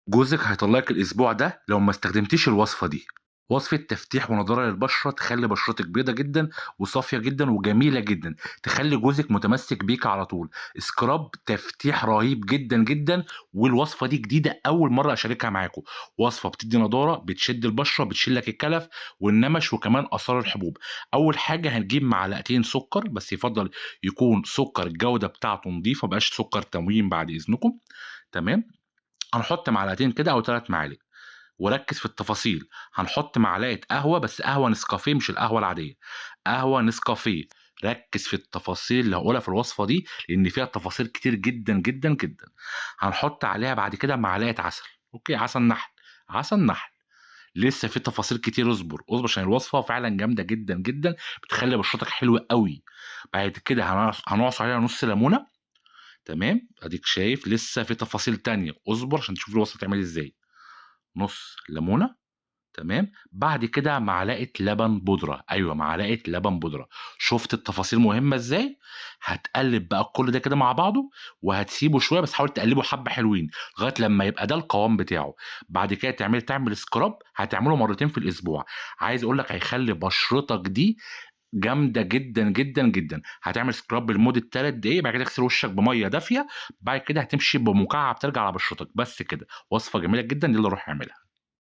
جوزِك هيطلّقِك الأسبوع ده لو ما استخدمتيش الوصفة دي، وصفة تفتيح ونضارة للبشرة تخلّي بشرتِك بيضا جدًا وصافية جدًا وجميلة جدًا، تخلّي جوزِك متمسك بيكِ على طول، سكراب تفتيح رهيب جدًا، جدًا، والوصفة دي جديدة أول مرّة أشاركها معاكم، وصفة بتدّي نضارة، بتشد البشرة، بتشيل لك الكلف والنمش وكمان آثار الحبوب. أول حاجة هنجيب معلقتين سكر، بس يُفضّل يكون سكر الجودة بتاعته نضيفة، ما يبقاش سكر تموين بعد إذنكم، تمام؟ هنحط معلقتين كده أو 3 معالق، وركّز في التفاصيل، هنحط معلقة قهوة بس قهوة نسكافيه مش القهوة العادية، قهوة نسكافيه، ركّز في التفاصيل اللي هاقولها في الوصفة دي، لإن فيها تفاصيل كتير جدًا، جدًا، جدًا. هنحط عليها بعد كده معلقة عسل، أوكي، عسل نحل، عسل نحل، لسه في تفاصيل كتير اصبر، اصبر عشان الوصفة فعلًا جامدة جدًا، جدًا، بتخلّي بشرتك حلوة أوي. بعد كده هنعصر عليها نُص ليمونة، تمام، أديك شايف لسه في تفاصيل تانية، اصبر عشان تشوف الوصفة بتتعمل إزاي. نُص ليمونة، تمام، بعد كده معلقة لبن بودرة، أيوه معلقة لبن بودرة، شُفت التفاصيل مهمة إزاي؟ هتقلّب بقى كل ده كده مع بعضه، وهتسيبه شوية بس حاول تقلّبه حبّة حلوين، لغاية لمّا يبقى ده القوام بتاعه، بعد كده تعمل سكراب هتعمله مرتين في الأسبوع، عايز أقول لك هيخلّي بشرتك دي جامدة جدًا، جدًا، جدًا، هتعمل سكراب لمدة 3 دقايق، بعد كده تغسل وشّك بمَيّة دافية، بعد كده هتمشي بمكعب تلج على بشرتك، بس كده، وصفة جميلة جدًا، يالّا روح اعملها.